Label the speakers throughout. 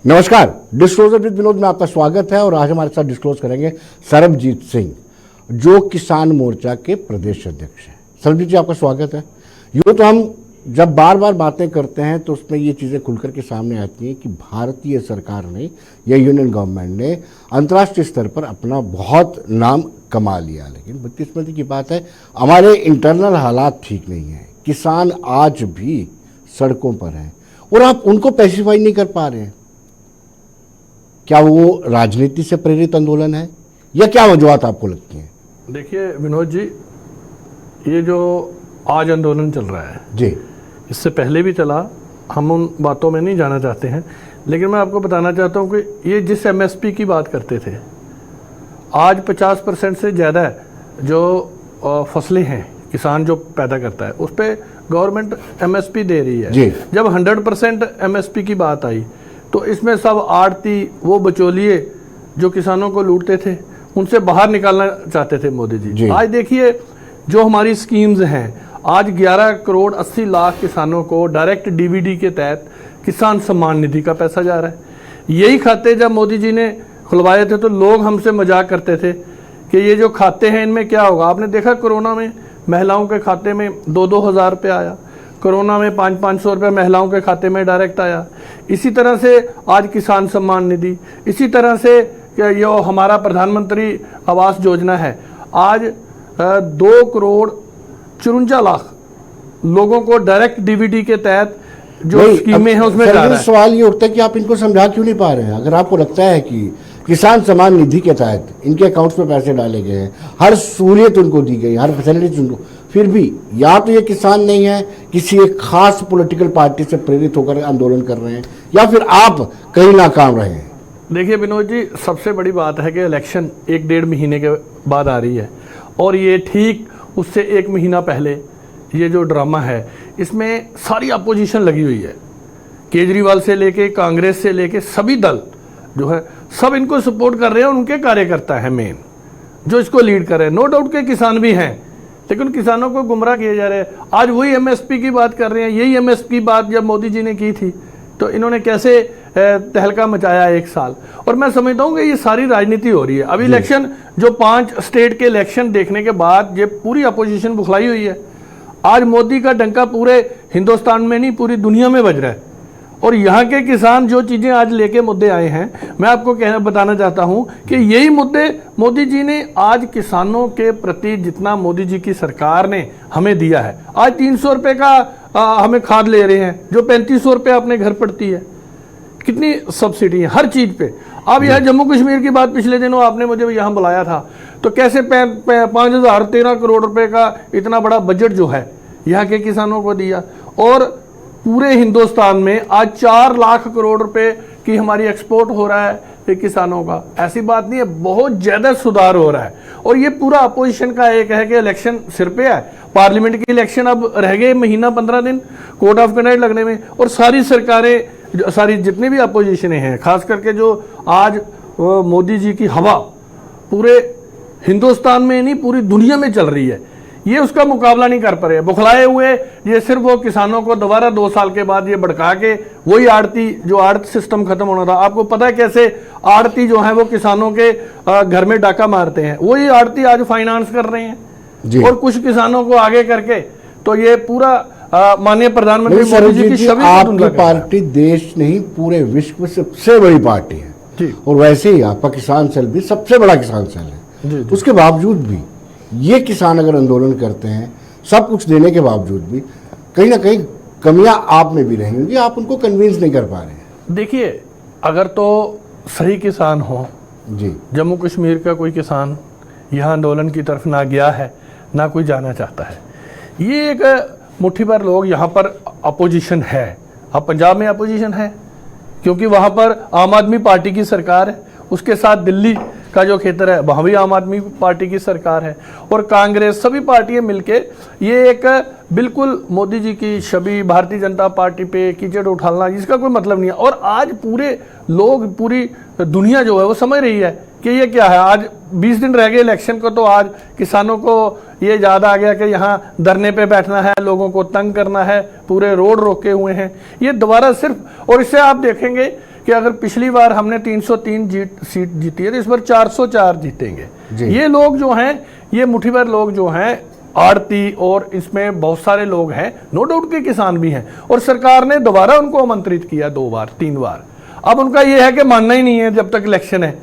Speaker 1: नमस्कार, disclosure with Vinod में आपका स्वागत है। और आज हमारे साथ डिस्क्लोज करेंगे सरबजीत सिंह, जो किसान मोर्चा के प्रदेश अध्यक्ष हैं। सरबजीत जी, आपका स्वागत है। यूँ तो हम जब बार बार बातें करते हैं तो उसमें ये चीज़ें खुलकर के सामने आती हैं कि भारतीय सरकार ने या यूनियन गवर्नमेंट ने अंतर्राष्ट्रीय स्तर पर अपना बहुत नाम कमा लिया, लेकिन बदकिस्मती की बात है हमारे इंटरनल हालात ठीक नहीं हैं। किसान आज भी सड़कों पर हैं और आप उनको पैसिफाई नहीं कर पा रहे हैं। क्या वो राजनीति से प्रेरित आंदोलन है या क्या वजूहत आपको लगती हैं?
Speaker 2: देखिए विनोद जी, ये जो आज आंदोलन चल रहा है
Speaker 1: जी,
Speaker 2: इससे पहले भी चला, हम उन बातों में नहीं जाना चाहते हैं, लेकिन मैं आपको बताना चाहता हूँ कि ये जिस एमएसपी की बात करते थे, आज 50% से ज़्यादा जो फसलें हैं किसान जो पैदा करता है उस पर गवर्नमेंट एमएसपी दे रही है। जब 100% एमएसपी की बात आई तो इसमें सब आड़ती, वो बचौलिए जो किसानों को लूटते थे, उनसे बाहर निकालना चाहते थे मोदी जी। आज देखिए जो हमारी स्कीम्स हैं, आज 11 करोड़ 80 लाख किसानों को डायरेक्ट डीबीडी के तहत किसान सम्मान निधि का पैसा जा रहा है। यही खाते जब मोदी जी ने खुलवाए थे तो लोग हमसे मजाक करते थे कि ये जो खाते हैं इनमें क्या होगा। आपने देखा कोरोना में महिलाओं के खाते में 2-2 हज़ार रुपये आया, कोरोना में 500-500 रुपये महिलाओं के खाते में डायरेक्ट आया। इसी तरह से आज किसान सम्मान निधि, इसी तरह से ये हमारा प्रधानमंत्री आवास योजना है, आज 2 करोड़ 54 लाख लोगों को डायरेक्ट डीबीडी के तहत जो स्कीमें हैं उसमें जा रहा है।
Speaker 1: सवाल ये उठता है कि आप इनको समझा क्यों नहीं पा रहे हैं? अगर आपको लगता है कि किसान सम्मान निधि के तहत इनके अकाउंट्स में पैसे डाले गए हैं, हर सहूलियत उनको दी गई, हर फैसिलिटीज उनको, फिर भी या तो ये किसान नहीं है, किसी एक खास पॉलिटिकल पार्टी से प्रेरित होकर आंदोलन कर रहे हैं, या फिर आप कहीं नाकाम रहे हैं।
Speaker 2: देखिए विनोद जी, सबसे बड़ी बात है कि इलेक्शन 1-1.5 महीने के बाद आ रही है और ये ठीक उससे 1 महीना पहले ये जो ड्रामा है इसमें सारी अपोजिशन लगी हुई है। केजरीवाल से लेके कांग्रेस से लेके सभी दल जो है सब इनको सपोर्ट कर रहे हैं। उनके कार्यकर्ता है मेन जो इसको लीड कर रहे हैं। नो डाउट के किसान भी हैं, लेकिन किसानों को गुमराह किए जा रहे हैं। आज वही एमएसपी की बात कर रहे हैं। यही एमएसपी की बात जब मोदी जी ने की थी तो इन्होंने कैसे तहलका मचाया 1 साल। और मैं समझता हूँ कि ये सारी राजनीति हो रही है। अभी इलेक्शन जो 5 स्टेट के इलेक्शन देखने के बाद ये पूरी अपोजिशन बुखलाई हुई है। आज मोदी का डंका पूरे हिंदुस्तान में नहीं पूरी दुनिया में बज रहा है। और यहाँ के किसान जो चीज़ें आज लेके मुद्दे आए हैं, मैं आपको बताना चाहता हूँ कि यही मुद्दे मोदी जी ने आज किसानों के प्रति जितना मोदी जी की सरकार ने हमें दिया है। आज 300 रुपये का हमें खाद ले रहे हैं जो 3500 रुपये अपने घर पड़ती है। कितनी सब्सिडी है हर चीज़ पे। अब यह जम्मू कश्मीर की बात, पिछले दिनों आपने मुझे यहाँ बुलाया था, तो कैसे 5,013 करोड़ रुपए का इतना बड़ा बजट जो है यहाँ के किसानों को दिया। और पूरे हिंदुस्तान में आज 4 लाख करोड़ रुपए की हमारी एक्सपोर्ट हो रहा है किसानों का। ऐसी बात नहीं है, बहुत ज्यादा सुधार हो रहा है। और ये पूरा अपोजिशन का एक है कि इलेक्शन सिर पे है। पार्लियामेंट की इलेक्शन अब रह गए महीना 15 दिन कोर्ट ऑफ कंडक्ट लगने में, और सारी सरकारें, सारी जितनी भी अपोजिशनें हैं, खास करके जो आज मोदी जी की हवा पूरे हिंदुस्तान में नहीं पूरी दुनिया में चल रही है, ये उसका मुकाबला नहीं कर पा रहे। बुखलाए हुए ये सिर्फ वो किसानों को दोबारा 2 साल के बाद ये भड़का के वही आड़ती, जो आड़त सिस्टम खत्म होना था। आपको पता है कैसे आड़ती जो है वो किसानों के घर में डाका मारते हैं, वही आड़ती आज फाइनेंस कर रहे हैं और कुछ किसानों को आगे करके। तो ये पूरा माननीय प्रधानमंत्री मोदी जी की छवि,
Speaker 1: आपकी पार्टी देश नहीं पूरे विश्व में सबसे बड़ी पार्टी है जी। और वैसे ही आपका किसान सेल भी सबसे बड़ा किसान सेल है जी। उसके बावजूद भी ये किसान अगर आंदोलन करते हैं, सब कुछ देने के बावजूद भी कहीं ना कहीं कमियां आप में भी रहेंगी, आप उनको कन्विंस नहीं कर पा रहे हैं।
Speaker 2: देखिए, अगर तो सही किसान हो
Speaker 1: जी,
Speaker 2: जम्मू कश्मीर का कोई किसान यहाँ आंदोलन की तरफ ना गया है ना कोई जाना चाहता है। ये एक मुट्ठी भर लोग यहाँ पर अपोजिशन है। अब पंजाब में अपोजिशन है क्योंकि वहाँ पर आम आदमी पार्टी की सरकार है, उसके साथ दिल्ली का जो क्षेत्र है वहाँ भी आम आदमी पार्टी की सरकार है, और कांग्रेस, सभी पार्टियां मिलके ये एक बिल्कुल मोदी जी की छवि, भारतीय जनता पार्टी पे कीचड़ उठाना, जिसका कोई मतलब नहीं है। और आज पूरे लोग, पूरी दुनिया जो है वो समझ रही है कि ये क्या है। आज 20 दिन रह गए इलेक्शन को, तो आज किसानों को ये याद आ गया कि यहाँ धरने पे बैठना है, लोगों को तंग करना है, पूरे रोड रोके हुए हैं। ये दोबारा सिर्फ, और इससे आप देखेंगे कि अगर पिछली बार हमने 303 सीट जीती है तो इस बार 404 जीतेंगे।
Speaker 1: जी।
Speaker 2: ये लोग जो हैं, ये मुट्ठी भर लोग जो हैं, आड़ती और इसमें बहुत सारे लोग हैं, नो डाउट के किसान भी हैं, और सरकार ने दोबारा उनको आमंत्रित किया 2 बार 3 बार। अब उनका ये है कि मानना ही नहीं है जब तक इलेक्शन है,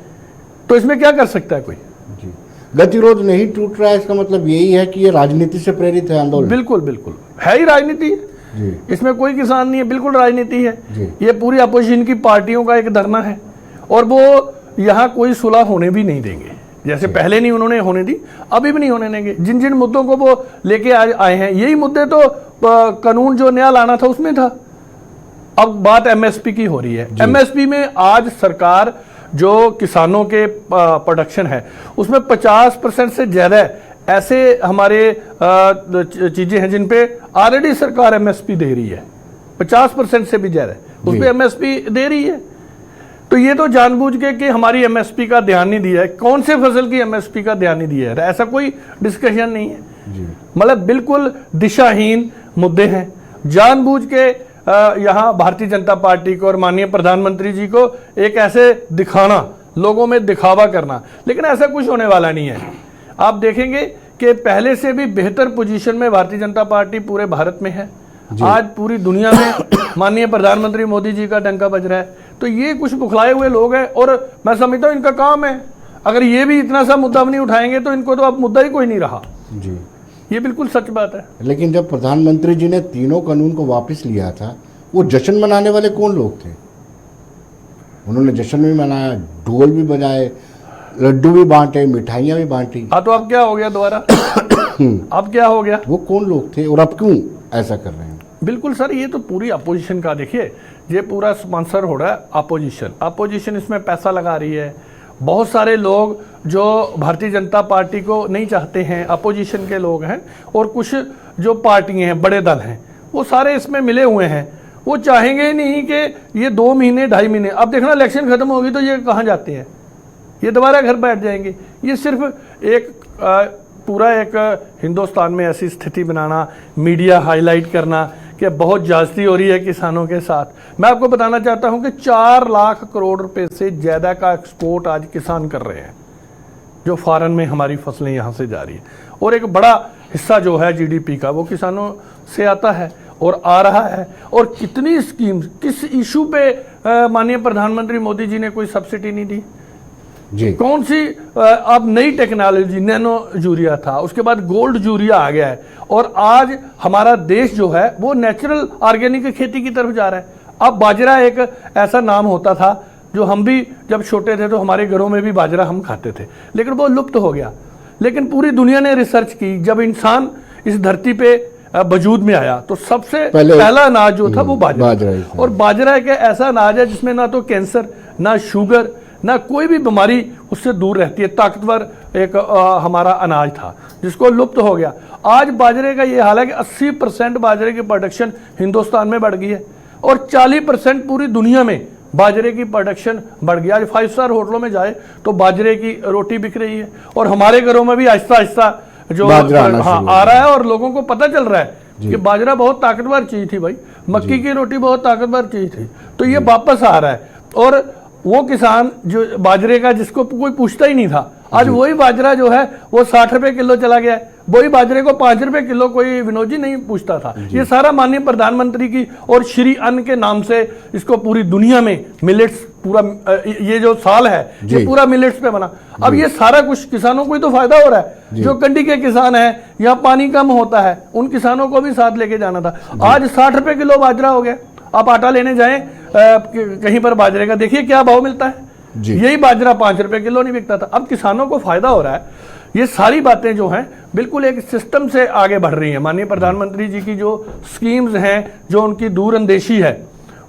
Speaker 2: तो इसमें क्या कर सकता है कोई।
Speaker 1: जी, गतिरोध नहीं टूट रहा है, इसका मतलब यही है कि ये राजनीति से प्रेरित है आंदोलन।
Speaker 2: बिल्कुल बिल्कुल है ही राजनीति,
Speaker 1: जी,
Speaker 2: इसमें कोई किसान नहीं है, बिल्कुल राजनीति है।
Speaker 1: जी।
Speaker 2: ये पूरी अपोजिशन की पार्टियों का एक धरना है, और वो यहाँ कोई सुलह होने भी नहीं देंगे। जैसे पहले नहीं उन्होंने होने दी, अभी भी नहीं होने देंगे। जिन जिन मुद्दों को वो लेके आए हैं, यही मुद्दे तो कानून जो नया लाना था उसमें था। अब बात एमएसपी की हो रही है। एमएसपी में आज सरकार जो किसानों के प्रोडक्शन है उसमें 50% से ज्यादा ऐसे हमारे चीजें हैं जिन पे ऑलरेडी सरकार एमएसपी दे रही है। 50% से भी ज्यादा उस पे एमएसपी दे रही है। तो ये तो जानबूझ के कि हमारी एमएसपी का ध्यान नहीं दिया है, कौन से फसल की एमएसपी का ध्यान नहीं दिया है, ऐसा कोई डिस्कशन नहीं है। मतलब बिल्कुल दिशाहीन मुद्दे हैं। जानबूझ के यहाँ भारतीय जनता पार्टी को और माननीय प्रधानमंत्री जी को एक ऐसे दिखाना, लोगों में दिखावा करना, लेकिन ऐसा कुछ होने वाला नहीं है। आप देखेंगे कि पहले से भी बेहतर पोजीशन में भारतीय जनता पार्टी पूरे भारत में है। आज पूरी दुनिया में माननीय प्रधानमंत्री मोदी जी का डंका बज रहा है। तो ये कुछ बुखलाए हुए लोग हैं, और मैं समझता हूँ इनका काम है। अगर ये भी इतना सा मुद्दा नहीं उठाएंगे तो इनको तो अब मुद्दा ही कोई नहीं रहा।
Speaker 1: जी,
Speaker 2: ये बिल्कुल सच बात है।
Speaker 1: लेकिन जब प्रधानमंत्री जी ने तीनों कानून को वापस लिया था, वो जश्न मनाने वाले कौन लोग थे? उन्होंने जश्न भी मनाया, ढोल भी बजाए, लड्डू भी बांटे, मिठाइयां भी बांटी।
Speaker 2: हाँ, तो अब क्या हो गया दोबारा? अब क्या हो गया?
Speaker 1: वो कौन लोग थे और अब क्यों ऐसा कर रहे हैं?
Speaker 2: बिल्कुल सर, ये तो पूरी अपोजिशन का, देखिए ये पूरा स्पॉन्सर हो रहा है अपोजिशन इसमें पैसा लगा रही है। बहुत सारे लोग जो भारतीय जनता पार्टी को नहीं चाहते हैं, अपोजिशन के लोग हैं, और कुछ जो पार्टियां हैं, बड़े दल हैं, वो सारे इसमें मिले हुए हैं। वो चाहेंगे ही नहीं कि ये 2 महीने 2.5 महीने, अब देखना इलेक्शन खत्म होगी तो ये कहाँ जाते हैं, ये दोबारा घर बैठ जाएंगे। ये सिर्फ एक पूरा एक हिंदुस्तान में ऐसी स्थिति बनाना, मीडिया हाईलाइट करना कि बहुत ज्यादती हो रही है किसानों के साथ। मैं आपको बताना चाहता हूं कि 4 लाख करोड़ रुपए से ज्यादा का एक्सपोर्ट आज किसान कर रहे हैं, जो फॉरेन में हमारी फसलें यहां से जा रही है, और एक बड़ा हिस्सा जो है जीडीपी का वो किसानों से आता है और आ रहा है। और कितनी स्कीम्स, किस इशू पे माननीय प्रधानमंत्री मोदी जी ने कोई सब्सिडी नहीं दी?
Speaker 1: जी,
Speaker 2: कौन सी अब नई टेक्नोलॉजी, नैनो यूरिया था, उसके बाद गोल्ड यूरिया आ गया है, और आज हमारा देश जो है वो नेचुरल ऑर्गेनिक खेती की तरफ जा रहा है। अब बाजरा एक ऐसा नाम होता था जो हम भी जब छोटे थे तो हमारे घरों में भी बाजरा हम खाते थे, लेकिन वो लुप्त हो गया। लेकिन पूरी दुनिया ने रिसर्च की, जब इंसान इस धरती पे वजूद में आया तो सबसे पहला अनाज जो था वो बाजरा। और बाजरा एक ऐसा अनाज है जिसमें ना तो कैंसर, ना शुगर, ना कोई भी बीमारी उससे दूर रहती है। ताकतवर एक हमारा अनाज था जिसको लुप्त हो गया। आज बाजरे का ये हाल है कि 80% बाजरे की प्रोडक्शन हिंदुस्तान में बढ़ गई है, और 40% पूरी दुनिया में बाजरे की प्रोडक्शन बढ़ गई। आज 5 स्टार होटलों में जाए तो बाजरे की रोटी बिक रही है, और हमारे घरों में भी आहिस्ता आहिस्ता जो आ रहा है, और लोगों को पता चल रहा है कि बाजरा बहुत ताकतवर चीज थी भाई, मक्की की रोटी बहुत ताकतवर चीज थी। तो ये वापस आ रहा है, और वो किसान जो बाजरे का जिसको कोई पूछता ही नहीं था, आज वही बाजरा जो है वो 60 रुपए किलो चला गया है। वही बाजरे को 5 रुपए किलो कोई विनोद जी नहीं पूछता था। ये सारा माननीय प्रधानमंत्री की और श्री अन्न के नाम से इसको पूरी दुनिया में मिलेट्स, पूरा ये जो साल है ये पूरा मिलेट्स पे बना। अब ये सारा कुछ किसानों को ही तो फायदा हो रहा है। जो कंडी के किसान है, यहाँ पानी कम होता है, उन किसानों को भी साथ लेके जाना था। आज 60 रुपए किलो बाजरा हो गया। आप आटा लेने जाएं कहीं पर बाजरे का, देखिए क्या भाव मिलता है। यही बाजरा 5 रुपए किलो नहीं बिकता था। अब किसानों को फायदा हो रहा है। ये सारी बातें जो हैं बिल्कुल एक सिस्टम से आगे बढ़ रही हैं। माननीय प्रधानमंत्री जी की जो स्कीम्स हैं, जो उनकी दूरअंदेशी है,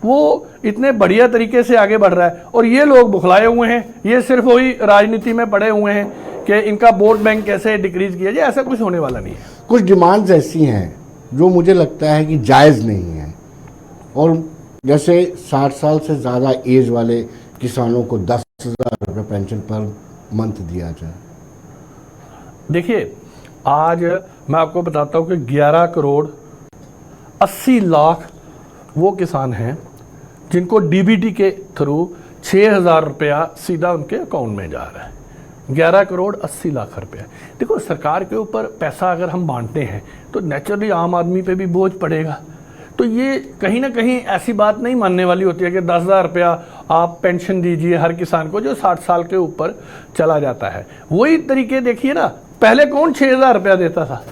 Speaker 2: वो इतने बढ़िया तरीके से आगे बढ़ रहा है। और ये लोग बुखलाए हुए हैं, ये सिर्फ वही राजनीति में पड़े हुए हैं कि इनका वोट बैंक कैसे डिक्रीज किया जाए। ऐसा कुछ होने वाला नहीं है।
Speaker 1: कुछ डिमांड्स ऐसी हैं जो मुझे लगता है कि जायज़ नहीं है, और जैसे 60 साल से ज़्यादा एज वाले किसानों को 10,000 रुपये पेंशन पर मंथ दिया जाए।
Speaker 2: देखिए, आज मैं आपको बताता हूं कि 11 करोड़ 80 लाख वो किसान हैं जिनको डीबीटी के थ्रू 6,000 रुपया सीधा उनके अकाउंट में जा रहा है। 11 करोड़ 80 लाख रुपया। देखो, सरकार के ऊपर पैसा अगर हम बांटते हैं तो नेचुरली आम आदमी पे भी बोझ पड़ेगा। तो ये कहीं ना कहीं ऐसी बात नहीं मानने वाली होती है कि 10,000 रुपया आप पेंशन दीजिए हर किसान को जो 60 साल के ऊपर चला जाता है। वही तरीके देखिए ना, पहले कौन 6,000 रुपया देता था,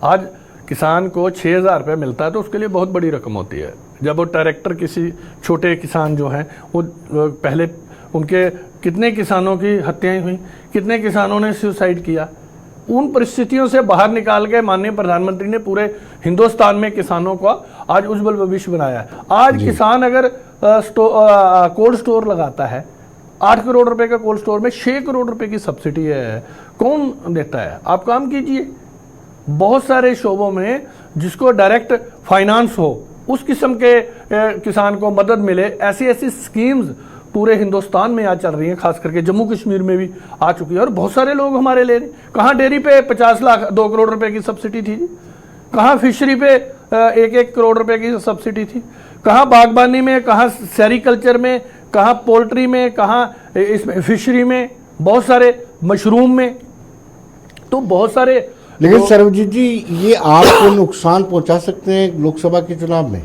Speaker 2: आज किसान को 6,000 रुपया मिलता है तो उसके लिए बहुत बड़ी रकम होती है। जब वो ट्रैक्टर, किसी छोटे किसान जो हैं वो पहले, उनके कितने किसानों की हत्याएं हुई, कितने किसानों ने सुसाइड किया, उन परिस्थितियों से बाहर निकाल के माननीय प्रधानमंत्री ने पूरे हिंदुस्तान में किसानों का आज उज्जवल भविष्य बनाया है। आज किसान अगर कोल्ड स्टोर लगाता है, 8 करोड़ रुपए का कोल्ड स्टोर में 6 करोड़ रुपए की सब्सिडी है, कौन देता है? आप काम कीजिए, बहुत सारे शोबों में जिसको डायरेक्ट फाइनेंस हो उस किस्म के किसान को मदद मिले, ऐसी ऐसी स्कीम्स पूरे हिंदुस्तान में आज चल रही हैं, खास करके जम्मू कश्मीर में भी आ चुकी है और बहुत सारे लोग हमारे ले रहे। कहाँ डेयरी पे 50 लाख 2 करोड़ रुपए की सब्सिडी थी, कहाँ फिशरी पे 1-1 करोड़ रुपए की सब्सिडी थी, कहाँ बागबानी में, कहाँ सेरिकल्चर में, कहाँ पोल्ट्री में, कहाँ इसमें फिशरी में, बहुत सारे मशरूम में, तो बहुत सारे।
Speaker 1: लेकिन सर्वजीत जी, ये आपको नुकसान पहुंचा सकते हैं लोकसभा के चुनाव में?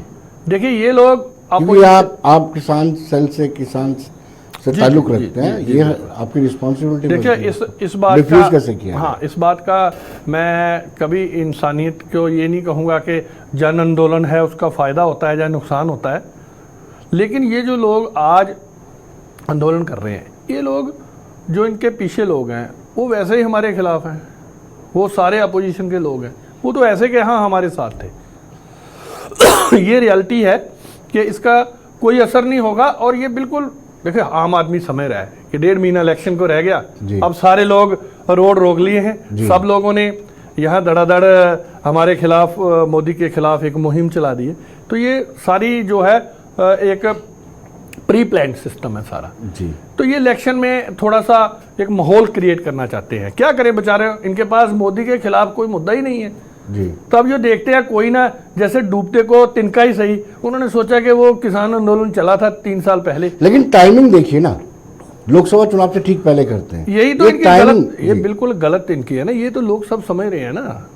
Speaker 2: देखिए, ये लोग
Speaker 1: क्योंकि आप किसान सेल से, किसान से ताल्लुक रखते हैं, ये आपकी रिस्पॉन्सिबिलिटी।
Speaker 2: देखिए, इस बात
Speaker 1: का कैसे किया?
Speaker 2: हाँ, इस बात का मैं कभी इंसानियत को ये नहीं कहूँगा कि जन आंदोलन है उसका फ़ायदा होता है या नुकसान होता है, लेकिन ये जो लोग आज आंदोलन कर रहे हैं, ये लोग जो इनके पीछे लोग हैं वो वैसे ही हमारे खिलाफ हैं, वो सारे अपोजिशन के लोग हैं, वो तो ऐसे के हाँ हमारे साथ थे। ये रियलिटी है कि इसका कोई असर नहीं होगा। और ये बिल्कुल देखिए, आम आदमी समझ रहा है कि 1.5 महीना इलेक्शन को रह गया, अब सारे लोग रोड रोक लिए हैं, सब लोगों ने यहाँ धड़ाधड़ हमारे खिलाफ, मोदी के खिलाफ एक मुहिम चला दी है। तो ये सारी जो है एक प्री प्लान्ड सिस्टम है सारा जी। तो ये इलेक्शन में थोड़ा सा एक माहौल क्रिएट करना चाहते हैं। क्या करें बेचारे, इनके पास मोदी के खिलाफ कोई मुद्दा ही नहीं है जी। तो अब जो देखते हैं, कोई ना, जैसे डूबते को तिनका ही सही, उन्होंने सोचा कि वो किसान आंदोलन चला था 3 साल पहले।
Speaker 1: लेकिन टाइमिंग देखिए ना, लोकसभा चुनाव से ठीक पहले करते हैं,
Speaker 2: यही तो इनकी गलत, ये बिल्कुल गलत इनकी है ना। ये तो लोग सब समझ रहे हैं ना।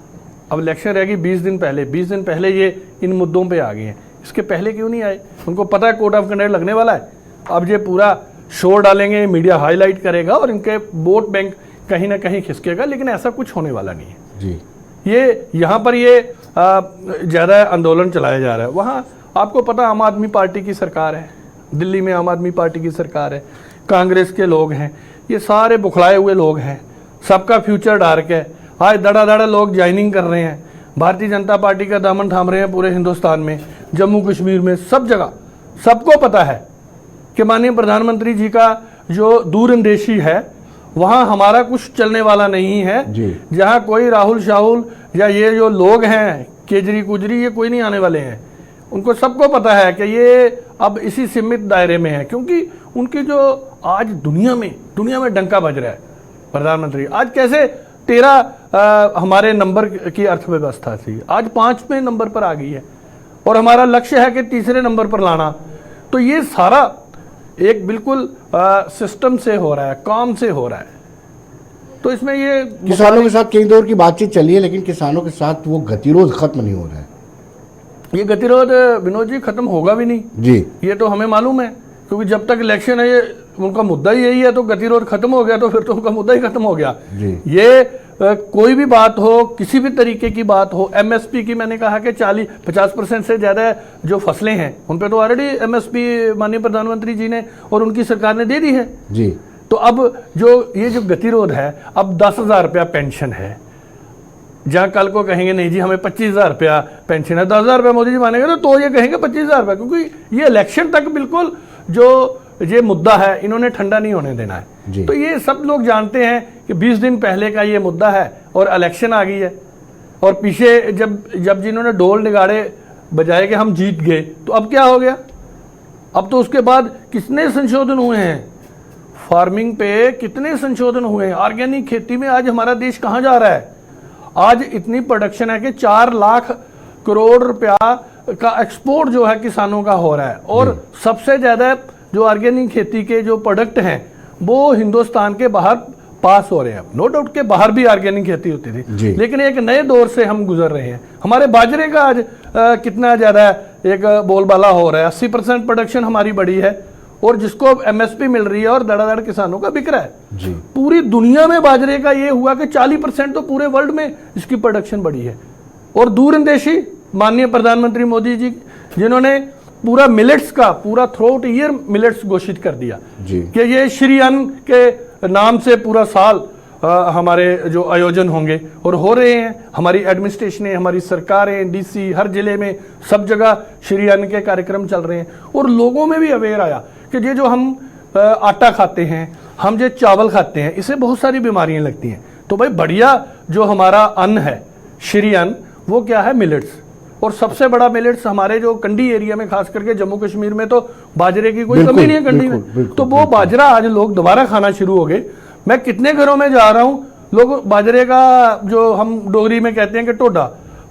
Speaker 2: अब इलेक्शन रहेगी 20 दिन पहले, 20 दिन पहले ये इन मुद्दों पे आ गए हैं, इसके पहले क्यों नहीं आए? उनको पता है कोड ऑफ कंडक्ट लगने वाला है, अब ये पूरा शोर डालेंगे, मीडिया हाईलाइट करेगा और इनके वोट बैंक कहीं ना कहीं खिसकेगा, लेकिन ऐसा कुछ होने वाला नहीं है जी। ये यहाँ पर ये ज़्यादा आंदोलन चलाया जा रहा है, वहाँ आपको पता आम आदमी पार्टी की सरकार है, दिल्ली में आम आदमी पार्टी की सरकार है, कांग्रेस के लोग हैं, ये सारे बुखलाए हुए लोग हैं, सबका फ्यूचर डार्क है। आज दड़ा लोग ज्वाइनिंग कर रहे हैं, भारतीय जनता पार्टी का दामन थाम रहे हैं पूरे हिंदुस्तान में, जम्मू कश्मीर में, सब जगह। सबको पता है कि माननीय प्रधानमंत्री जी का जो दूरंदेशी है, वहाँ हमारा कुछ चलने वाला नहीं है। जहाँ कोई राहुल शाहुल या ये जो लोग हैं केजरी कुजरी, ये कोई नहीं आने वाले हैं। उनको सबको पता है कि ये अब इसी सीमित दायरे में है, क्योंकि उनकी जो आज दुनिया में डंका बज रहा है प्रधानमंत्री। आज कैसे 13 हमारे नंबर की अर्थव्यवस्था थी, आज 5वें नंबर पर आ गई है और हमारा लक्ष्य है कि 3रे नंबर पर लाना। तो ये सारा एक बिल्कुल सिस्टम से हो रहा है, काम से हो रहा है। तो इसमें ये
Speaker 1: किसानों के साथ कई दौर की बातचीत चली है, लेकिन किसानों के साथ वो गतिरोध खत्म नहीं हो रहा है।
Speaker 2: ये गतिरोध विनोद जी खत्म होगा भी नहीं जी, ये तो हमें मालूम है, क्योंकि जब तक इलेक्शन है ये उनका मुद्दा ही यही है। तो गतिरोध खत्म हो गया तो फिर तो उनका मुद्दा ही खत्म हो गया जी। ये कोई भी बात हो, किसी भी तरीके की बात हो, एमएसपी की मैंने कहा कि 40-50% से ज्यादा जो फसलें हैं उन पे तो ऑलरेडी एमएसपी माननीय प्रधानमंत्री जी ने और उनकी सरकार ने दे दी है जी। तो अब ये जो गतिरोध है, अब 10,000 रुपया पेंशन है, जहां कल को कहेंगे नहीं जी हमें 25,000 रुपया पेंशन है, 10,000 रुपया मोदी जी मानेंगे तो ये कहेंगे 25,000 रुपया, क्योंकि ये इलेक्शन तक बिल्कुल जो ये मुद्दा है इन्होंने ठंडा नहीं होने देना है। तो ये सब लोग जानते हैं कि 20 दिन पहले का ये मुद्दा है और इलेक्शन आ गई है, और पीछे जब जिन्होंने ढोल निगाड़े बजाए कि हम जीत गए, तो अब क्या हो गया? अब तो उसके बाद कितने संशोधन हुए हैं, फार्मिंग पे कितने संशोधन हुए हैं, ऑर्गेनिक खेती में आज हमारा देश कहाँ जा रहा है। आज इतनी प्रोडक्शन है कि 4 लाख करोड़ रुपया का एक्सपोर्ट जो है किसानों का हो रहा है, और सबसे ज्यादा जो ऑर्गेनिक खेती के जो प्रोडक्ट हैं वो हिंदुस्तान के बाहर पास हो रहे हैं। नो डाउट के बाहर भी ऑर्गेनिक खेती होती थी, लेकिन एक नए दौर से हम गुजर रहे हैं। हमारे बाजरे का आज कितना ज्यादा एक बोलबाला हो रहा है, 80% प्रोडक्शन हमारी बढ़ी है, और जिसको एमएसपी मिल रही है और धड़ाधड़ किसानों का बिक रहा है
Speaker 1: जी।
Speaker 2: पूरी दुनिया में बाजरे का ये हुआ कि 40% तो पूरे वर्ल्ड में इसकी प्रोडक्शन बढ़ी है। और दूरंदेशी माननीय प्रधानमंत्री मोदी जी, जिन्होंने पूरा मिलेट्स का पूरा थ्रोट ईयर मिलेट्स घोषित कर दिया
Speaker 1: जी।
Speaker 2: कि ये श्री अन्न के नाम से पूरा साल हमारे जो आयोजन होंगे और हो रहे हैं। हमारी एडमिनिस्ट्रेशनें, हमारी सरकारें, डीसी हर जिले में सब जगह श्री अन्न के कार्यक्रम चल रहे हैं, और लोगों में भी अवेयर आया कि ये जो हम आटा खाते हैं, हम जो चावल खाते हैं, इससे बहुत सारी बीमारियां लगती हैं। तो भाई बढ़िया जो हमारा अन्न है श्री अन्न, वो क्या है? मिलेट्स। और सबसे बड़ा मिलेट्स हमारे जो कंडी एरिया में, खास करके जम्मू कश्मीर में तो बाजरे की कोई कमी नहीं है कंडी में, तो वो बाजरा आज लोग दोबारा खाना शुरू हो गए। मैं कितने घरों में जा रहा हूँ, लोग बाजरे का जो हम डोगरी में कहते हैं कि टोडा,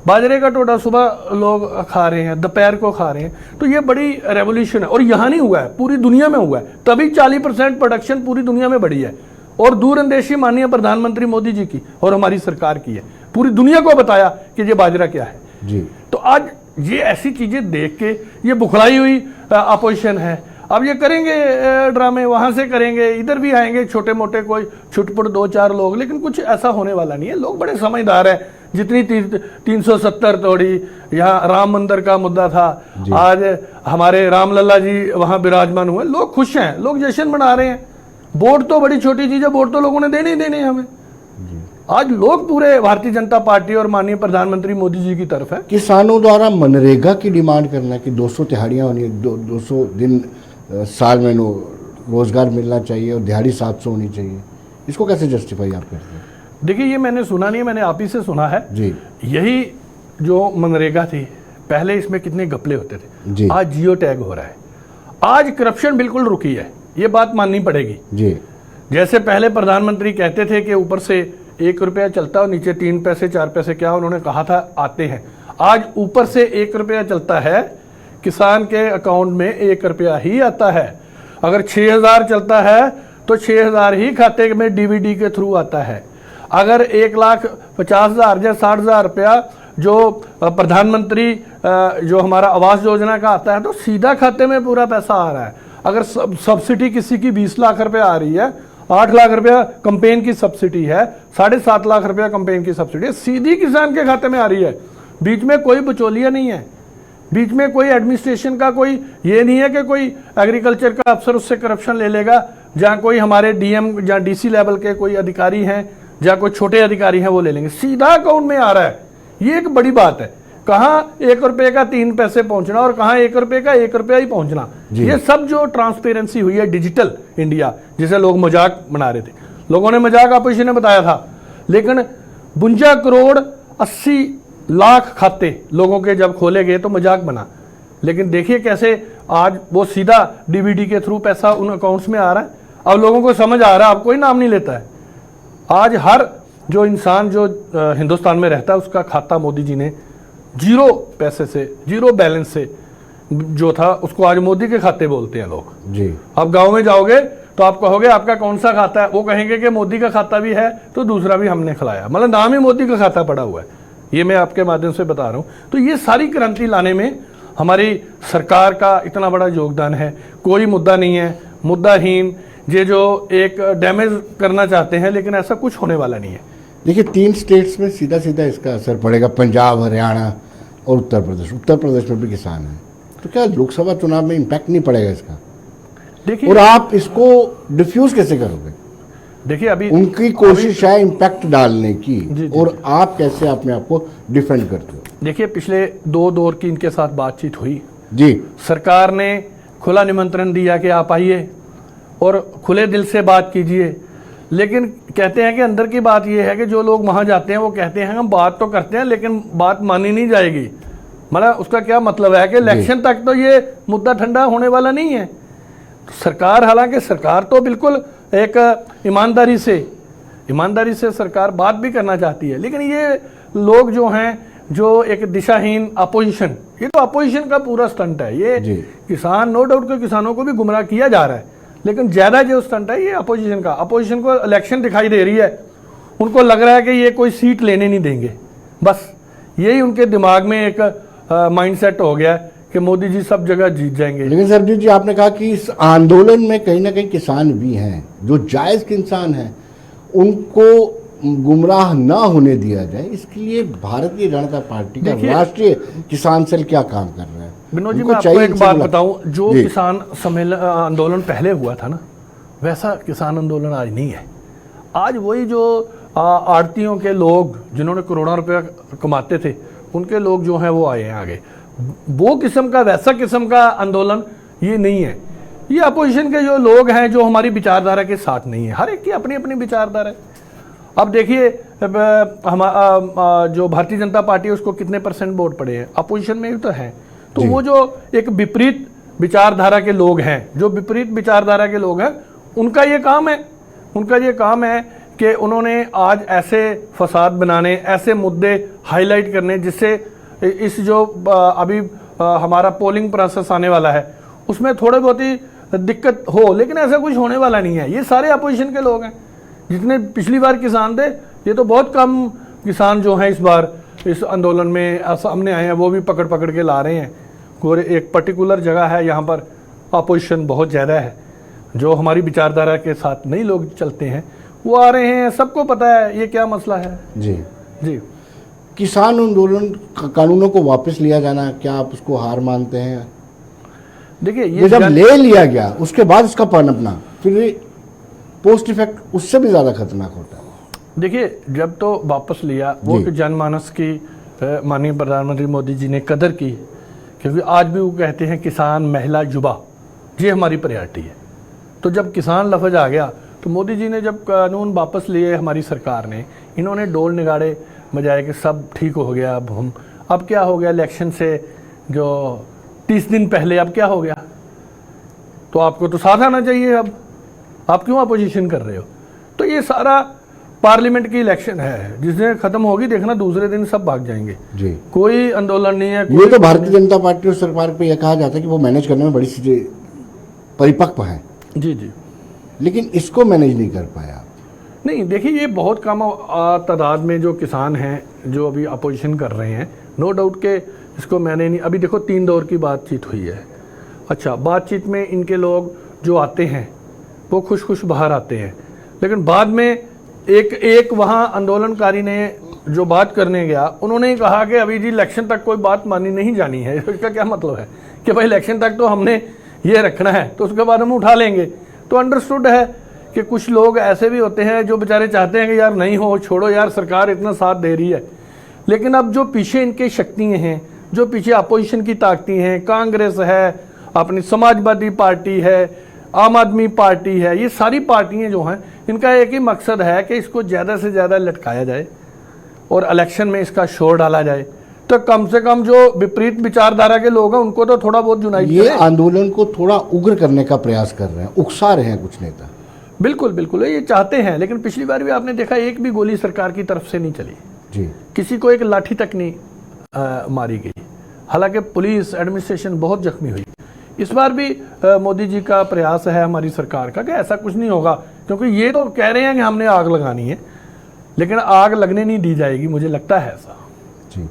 Speaker 2: बाजरे का टोडा सुबह लोग खा रहे हैं, दोपहर को खा रहे हैं। तो ये बड़ी रेवोल्यूशन है, और यहाँ नहीं हुआ है, पूरी दुनिया में हुआ है, तभी 40% प्रोडक्शन पूरी दुनिया में बढ़ी है। और दूरंदेशी माननीय प्रधानमंत्री मोदी जी की और हमारी सरकार की है, पूरी दुनिया को बताया कि ये बाजरा क्या है
Speaker 1: जी।
Speaker 2: तो आज ये ऐसी चीजें देख के ये बुखलाई हुई अपोजिशन है। अब ये करेंगे ड्रामे, वहां से करेंगे, इधर भी आएंगे छोटे मोटे कोई छुटपुट 2-4 लोग, लेकिन कुछ ऐसा होने वाला नहीं है। लोग बड़े समझदार हैं। जितनी 370 तोड़ी, यहाँ राम मंदिर का मुद्दा था, आज हमारे रामलला जी वहां विराजमान हुए, लोग खुश हैं, लोग जश्न मना रहे हैं। वोट तो बड़ी छोटी चीज है, वोट तो लोगों ने देने ही देने हैं हमें। आज लोग पूरे भारतीय जनता पार्टी और माननीय प्रधानमंत्री मोदी जी की तरफ है।
Speaker 1: किसानों द्वारा मनरेगा की डिमांड करना कि 200 दिहाड़ियाँ होनी, 200 दिन साल में रोजगार मिलना चाहिए और दिहाड़ी 700 होनी चाहिए, इसको कैसे जस्टिफाई आप करते हैं?
Speaker 2: देखिए, ये मैंने सुना नहीं है, मैंने आप ही से सुना है
Speaker 1: जी।
Speaker 2: यही जो मनरेगा थी, पहले इसमें कितने घपले होते थे
Speaker 1: जी।
Speaker 2: आज जियो टैग हो रहा है। आज करप्शन बिल्कुल रुकी है, ये बात माननी पड़ेगी
Speaker 1: जी।
Speaker 2: जैसे पहले प्रधानमंत्री कहते थे कि ऊपर से 1 रुपया चलता और नीचे 3 पैसे 4 पैसे क्या उन्होंने कहा था आते हैं, आज ऊपर से 1 रुपया चलता है, किसान के अकाउंट में 1 रुपया ही आता है। अगर 6000 चलता है तो 6000 ही खाते में डीबीडी के थ्रू आता है। अगर 1,50,000 या 60,000 रुपया जो प्रधानमंत्री जो हमारा आवास योजना का आता है तो सीधा खाते में पूरा पैसा आ रहा है। अगर सब्सिडी किसी की 20 लाख रुपया आ रही है, 8 लाख रुपया कंपेन की सब्सिडी है, 7.5 लाख रुपया कंपेन की सब्सिडी है, सीधी किसान के खाते में आ रही है। बीच में कोई बिचौलिया नहीं है, बीच में कोई एडमिनिस्ट्रेशन का कोई ये नहीं है कि कोई एग्रीकल्चर का अफसर उससे करप्शन ले लेगा, जहाँ कोई हमारे डीएम या डीसी लेवल के कोई अधिकारी हैं या कोई छोटे अधिकारी हैं वो ले लेंगे, सीधा अकाउंट में आ रहा है। ये एक बड़ी बात है। कहाँ 1 रुपये का 3 पैसे पहुंचना और कहाँ 1 रुपये का 1 रुपया ही पहुंचना, ये सब जो ट्रांसपेरेंसी हुई है डिजिटल इंडिया, जिसे लोग मजाक बना रहे थे, लोगों ने मजाक अपोजिशन ने बताया था, लेकिन 52 करोड़ 80 लाख खाते लोगों के जब खोले गए तो मजाक बना। लेकिन देखिए कैसे आज वो सीधा डीबीडी के थ्रू पैसा उन अकाउंट्स में आ रहा है। अब लोगों को समझ आ रहा है, अब कोई नाम नहीं लेता है। आज हर जो इंसान जो हिंदुस्तान में रहता है उसका खाता मोदी जी ने 0 पैसे से, 0 बैलेंस से जो था उसको आज मोदी के खाते बोलते हैं लोग
Speaker 1: जी।
Speaker 2: आप गांव में जाओगे तो आप कहोगे आपका कौन सा खाता है, वो कहेंगे कि मोदी का खाता भी है तो दूसरा भी हमने खिलाया, मतलब नाम ही मोदी का खाता पड़ा हुआ है। ये मैं आपके माध्यम से बता रहा हूं। तो ये सारी क्रांति लाने में हमारी सरकार का इतना बड़ा योगदान है। कोई मुद्दा नहीं है मुद्दाहीन, ये जो एक डैमेज करना चाहते हैं, लेकिन ऐसा कुछ होने वाला नहीं है।
Speaker 1: देखिए 3 स्टेट्स में सीधा सीधा इसका असर पड़ेगा, पंजाब, हरियाणा और उत्तर प्रदेश। उत्तर प्रदेश में भी किसान हैं, तो क्या लोकसभा चुनाव में इम्पैक्ट नहीं पड़ेगा इसका?
Speaker 2: देखिए,
Speaker 1: और आप इसको डिफ्यूज कैसे करोगे?
Speaker 2: देखिए अभी
Speaker 1: उनकी कोशिश है इम्पैक्ट डालने की,
Speaker 2: जी।
Speaker 1: और आप कैसे अपने आप को डिफेंड करते हो?
Speaker 2: देखिए पिछले 2 दौर की इनके साथ बातचीत हुई
Speaker 1: जी।
Speaker 2: सरकार ने खुला निमंत्रण दिया कि आप आइए और खुले दिल से बात कीजिए, लेकिन कहते हैं कि अंदर की बात यह है कि जो लोग वहां जाते हैं वो कहते हैं हम बात तो करते हैं लेकिन बात मानी नहीं जाएगी। मतलब उसका क्या मतलब है कि इलेक्शन तक तो ये मुद्दा ठंडा होने वाला नहीं है। सरकार, हालांकि सरकार तो बिल्कुल एक ईमानदारी से सरकार बात भी करना चाहती है, लेकिन ये लोग जो हैं जो एक दिशाहीन अपोजिशन, ये तो अपोजिशन का पूरा स्टंट है ये।
Speaker 1: जी।
Speaker 2: किसान, नो डाउट के किसानों को भी गुमराह किया जा रहा है, लेकिन ज्यादा जो स्टंट है ये अपोजिशन का। अपोजिशन को इलेक्शन दिखाई दे रही है, उनको लग रहा है कि ये कोई सीट लेने नहीं देंगे, बस यही उनके दिमाग में एक माइंडसेट हो गया है कि मोदी जी सब जगह जीत जाएंगे।
Speaker 1: लेकिन सरबजीत जी, आपने कहा कि इस आंदोलन में कहीं ना कहीं किसान भी हैं, जो जायज किसान हैं, उनको गुमराह ना होने दिया जाए, इसके लिए भारतीय जनता पार्टी का राष्ट्रीय किसान सेल क्या काम कर रहा है?
Speaker 2: विनोद जी,
Speaker 1: उनको
Speaker 2: मैं आपको
Speaker 1: चाहिए
Speaker 2: एक
Speaker 1: इनसे
Speaker 2: बात
Speaker 1: मुलाकात।
Speaker 2: बताऊं, जो
Speaker 1: जी।
Speaker 2: किसान सम्मेलन आंदोलन पहले हुआ था ना, वैसा किसान आंदोलन आज नहीं है। आज वही जो आड़तियों के लोग जिन्होंने करोड़ों रुपया कमाते थे, उनके लोग जो हैं वो आए हैं आगे। वो किस्म का, वैसा किस्म का आंदोलन ये नहीं है। ये अपोजिशन के जो लोग हैं जो हमारी विचारधारा के साथ नहीं है, हर एक की अपनी अपनी विचारधारा है। अब देखिए हम जो भारतीय जनता पार्टी है उसको कितने परसेंट वोट पड़े हैं, अपोजिशन में भी तो है। तो
Speaker 1: जी।
Speaker 2: वो जो एक विपरीत विचारधारा के लोग हैं, जो विपरीत विचारधारा के लोग हैं, उनका ये काम है, उनका ये काम है कि उन्होंने आज ऐसे फसाद बनाने, ऐसे मुद्दे हाईलाइट करने, जिससे इस जो अभी हमारा पोलिंग प्रोसेस आने वाला है उसमें थोड़ी बहुत ही दिक्कत हो, लेकिन ऐसा कुछ होने वाला नहीं है। ये सारे अपोजिशन के लोग हैं। जितने पिछली बार किसान थे, ये तो बहुत कम किसान जो हैं इस बार इस आंदोलन में सामने आए हैं, वो भी पकड़ पकड़ के ला रहे हैं। कोई एक पर्टिकुलर जगह है यहाँ पर अपोजिशन बहुत ज़्यादा है, जो हमारी विचारधारा के साथ नहीं लोग चलते हैं, वो आ रहे हैं। सबको पता है ये क्या मसला है।
Speaker 1: जी
Speaker 2: जी,
Speaker 1: किसान आंदोलन कानूनों को वापस लिया जाना, क्या आप उसको हार मानते हैं?
Speaker 2: देखिए
Speaker 1: ये जब ले लिया गया उसके बाद इसका पनपना, फिर पोस्ट इफेक्ट उससे भी ज्यादा खतरनाक होता है।
Speaker 2: देखिए, जब तो वापस लिया, वो
Speaker 1: जी।
Speaker 2: कि जनमानस की माननीय प्रधानमंत्री मोदी जी ने कदर की, क्योंकि आज भी वो कहते हैं किसान, महिला, युवा, ये हमारी प्रायोरिटी है। तो जब किसान लफ्ज आ गया, तो मोदी जी ने जब कानून वापस लिए, हमारी सरकार ने, इन्होंने डोल निगाड़े बजाए कि सब ठीक हो गया। अब क्या हो गया, इलेक्शन से जो 30 दिन पहले अब क्या हो गया? तो आपको तो साथ आना चाहिए। अब आप क्यों अपोजिशन कर रहे हो? तो ये सारा पार्लियामेंट की इलेक्शन है, जिस दिन खत्म होगी देखना दूसरे दिन सब भाग जाएंगे।
Speaker 1: जी।
Speaker 2: कोई आंदोलन नहीं है।
Speaker 1: ये तो भारतीय जनता पार्टी और सरकार पे यह कहा जाता है कि वो मैनेज करने में बड़ी चीजें परिपक्व है,
Speaker 2: जी जी,
Speaker 1: लेकिन इसको मैनेज नहीं कर पाया।
Speaker 2: नहीं देखिए, ये बहुत कम तादाद में जो किसान हैं जो अभी अपोजिशन कर रहे हैं, नो डाउट के इसको मैंने नहीं। अभी देखो 3 दौर की बातचीत हुई है। अच्छा, बातचीत में इनके लोग जो आते हैं वो खुश बाहर आते हैं, लेकिन बाद में एक वहाँ आंदोलनकारी ने जो बात करने गया, उन्होंने कहा कि अभी जी इलेक्शन तक कोई बात मानी नहीं जानी है। इसका क्या मतलब है कि भाई इलेक्शन तक तो हमने ये रखना है, तो उसके बाद हम उठा लेंगे। तो अंडरस्टूड है कि कुछ लोग ऐसे भी होते हैं जो बेचारे चाहते हैं कि यार नहीं हो, छोड़ो यार, सरकार इतना साथ दे रही है। लेकिन अब जो पीछे इनके शक्तियाँ हैं, जो पीछे अपोजिशन की ताकतें हैं, कांग्रेस है, अपनी समाजवादी पार्टी है, आम आदमी पार्टी है, ये सारी पार्टियां जो हैं, इनका एक ही मकसद है कि इसको ज़्यादा से ज़्यादा लटकाया जाए और इलेक्शन में इसका शोर डाला जाए। तो कम से कम जो विपरीत विचारधारा के लोग हैं उनको तो थोड़ा बहुत यूनाइट
Speaker 1: ये आंदोलन को थोड़ा उग्र करने का प्रयास कर रहे हैं, उकसा रहे हैं कुछ नेता।
Speaker 2: बिल्कुल बिल्कुल, ये चाहते हैं। लेकिन पिछली बार भी आपने देखा, एक भी गोली सरकार की तरफ से नहीं चली
Speaker 1: जी।
Speaker 2: किसी को एक लाठी तक नहीं मारी गई। हालांकि पुलिस एडमिनिस्ट्रेशन बहुत जख्मी हुई। इस बार भी मोदी जी का प्रयास है, हमारी सरकार का, कि ऐसा कुछ नहीं होगा, क्योंकि ये तो कह रहे हैं कि हमने आग लगानी है, लेकिन आग लगने नहीं दी जाएगी, मुझे लगता है ऐसा।
Speaker 1: जी।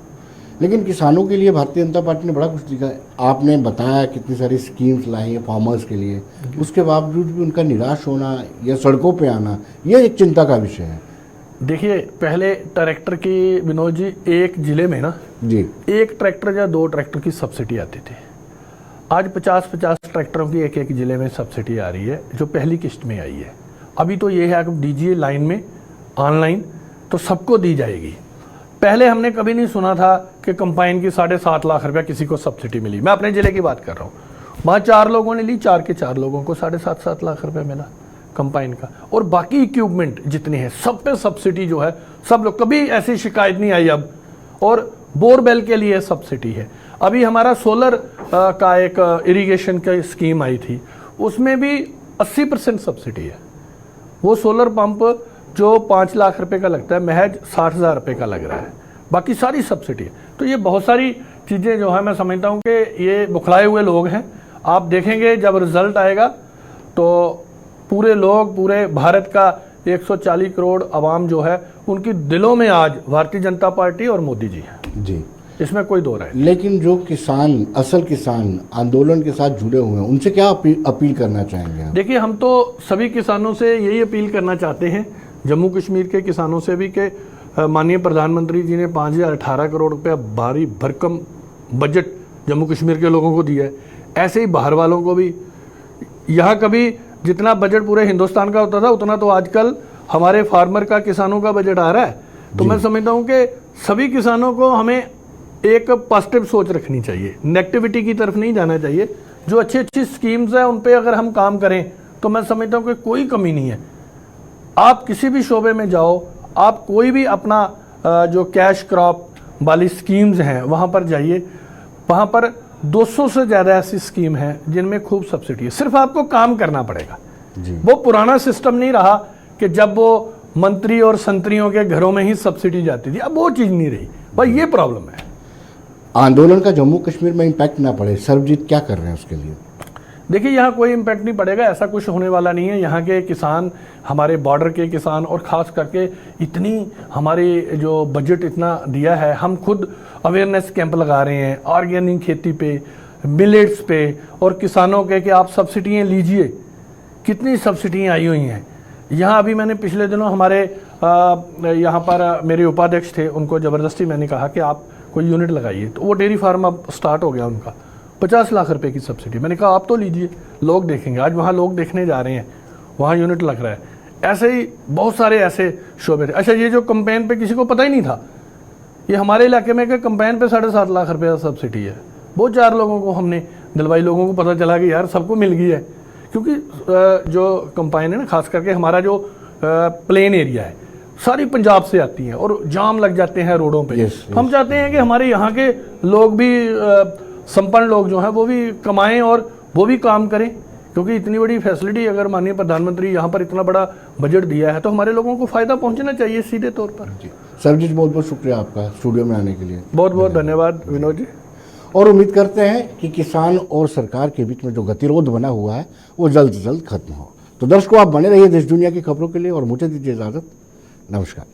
Speaker 1: लेकिन किसानों के लिए भारतीय जनता पार्टी ने बड़ा कुछ दिखा। आपने बताया कितनी सारी स्कीम्स लाई हैं फार्मर्स के लिए, उसके बावजूद भी उनका निराश होना या सड़कों पे आना, ये एक चिंता का विषय है।
Speaker 2: देखिए, पहले ट्रैक्टर की, विनोद जी, एक जिले में ना
Speaker 1: जी।
Speaker 2: 1 ट्रैक्टर या 2 ट्रैक्टर की सब्सिडी आती थी। आज 50-50 ट्रैक्टरों की एक जिले में सब्सिडी आ रही है, जो पहली किस्त में आई है। अभी तो ये है कि दीजिए लाइन में, ऑनलाइन, तो सबको दी जाएगी। पहले हमने कभी नहीं सुना था कि कंबाइन की 7.5 लाख रुपया किसी को सब्सिडी मिली। मैं अपने जिले की बात कर रहा हूँ, वहाँ 4 लोगों ने ली, 4 के 4 लोगों को 7.5 लाख रुपया मिला कंबाइन का। और बाकी इक्विपमेंट जितने हैं सब पे सब्सिडी जो है, सब लोग, कभी ऐसी शिकायत नहीं आई अब। और बोरवेल के लिए सब्सिडी है। अभी हमारा सोलर का एक इरिगेशन की स्कीम आई थी, उसमें भी 80% सब्सिडी है। वो सोलर पंप जो 5 लाख रुपए का लगता है, महज 60,000 रुपये का लग रहा है। बाकी सारी सब्सिडी है। तो ये बहुत सारी चीज़ें जो है मैं समझता हूँ कि ये बुखलाए हुए लोग हैं। आप देखेंगे जब रिजल्ट आएगा तो पूरे लोग, पूरे भारत का 140 करोड़ आवाम जो है उनकी दिलों में आज भारतीय जनता पार्टी और मोदी जी हैं
Speaker 1: जी,
Speaker 2: इसमें कोई दो राय नहीं।
Speaker 1: लेकिन जो किसान, असल किसान आंदोलन के साथ जुड़े हुए हैं, उनसे क्या अपील करना चाहेंगे आप?
Speaker 2: देखिए, हम तो सभी किसानों से यही अपील करना चाहते हैं, जम्मू कश्मीर के किसानों से भी, कि माननीय प्रधानमंत्री जी ने 5018 करोड़ रुपया भारी भरकम बजट जम्मू कश्मीर के लोगों को दिया है। ऐसे ही बाहर वालों को भी, यहाँ कभी जितना बजट पूरे हिंदुस्तान का होता था उतना तो आजकल हमारे फार्मर का, किसानों का बजट आ रहा है। तो मैं समझता हूँ कि सभी किसानों को हमें एक पॉजिटिव सोच रखनी चाहिए, नेगेटिविटी की तरफ नहीं जाना चाहिए। जो अच्छी अच्छी स्कीम्स हैं उन पे अगर हम काम करें तो मैं समझता हूँ कि कोई कमी नहीं है। आप किसी भी शोबे में जाओ, आप कोई भी अपना जो कैश क्रॉप वाली स्कीम्स हैं वहाँ पर जाइए, वहाँ पर 200 से ज़्यादा ऐसी स्कीम है जिनमें खूब सब्सिडी है। सिर्फ आपको काम करना पड़ेगा
Speaker 1: जी।
Speaker 2: वो पुराना सिस्टम नहीं रहा कि जब वो मंत्री और संतरियों के घरों में ही सब्सिडी जाती थी, अब वो चीज़ नहीं रही भाई, ये प्रॉब्लम है।
Speaker 1: आंदोलन का जम्मू कश्मीर में इम्पैक्ट ना पड़े, सर्वजीत क्या कर रहे हैं उसके लिए?
Speaker 2: देखिए, यहाँ कोई इम्पैक्ट नहीं पड़ेगा, ऐसा कुछ होने वाला नहीं है। यहाँ के किसान, हमारे बॉर्डर के किसान, और ख़ास करके इतनी हमारे जो बजट इतना दिया है, हम खुद अवेयरनेस कैंप लगा रहे हैं ऑर्गेनिक खेती पे, मिलेट्स पे, और किसानों के कि आप सब्सिडियाँ लीजिए। कितनी सब्सिडियाँ आई हुई हैं यहाँ। अभी मैंने पिछले दिनों हमारे यहाँ पर मेरे उपाध्यक्ष थे, उनको ज़बरदस्ती मैंने कहा कि आप कोई यूनिट लगाइए, तो वो डेयरी फार्म अब स्टार्ट हो गया उनका, 50 लाख रुपए की सब्सिडी। मैंने कहा आप तो लीजिए, लोग देखेंगे। आज वहाँ लोग देखने जा रहे हैं, वहाँ यूनिट लग रहा है। ऐसे ही बहुत सारे ऐसे शोबे थे। अच्छा, ये जो कंपेन पे किसी को पता ही नहीं था, ये हमारे इलाके में कि कंपेन पे 7.5 लाख रुपये सब्सिडी है। वो 4 लोगों को हमने दिलवाई, लोगों को पता चला कि यार सबको मिल गई है। क्योंकि जो कंपेन है ना, खास करके हमारा जो प्लेन एरिया है, सारी पंजाब से आती हैं और जाम लग जाते हैं रोडों पे। तो हम चाहते हैं कि हमारे यहाँ के लोग भी, संपन्न लोग जो हैं वो भी कमाएं और वो भी काम करें, क्योंकि इतनी बड़ी फैसिलिटी अगर माननीय प्रधानमंत्री यहाँ पर इतना बड़ा बजट दिया है तो हमारे लोगों को फ़ायदा पहुँचना चाहिए सीधे तौर पर।
Speaker 1: जी सर्वजीत, बहुत बहुत शुक्रिया आपका स्टूडियो में आने के लिए।
Speaker 2: बहुत बहुत धन्यवाद विनोद जी।
Speaker 1: और उम्मीद करते हैं कि किसान और सरकार के बीच में जो गतिरोध बना हुआ है वो जल्द से जल्द खत्म हो। तो दर्शकों, आप बने रहिए देश दुनिया की खबरों के लिए और मुझे दीजिए इजाज़त। नमस्कार।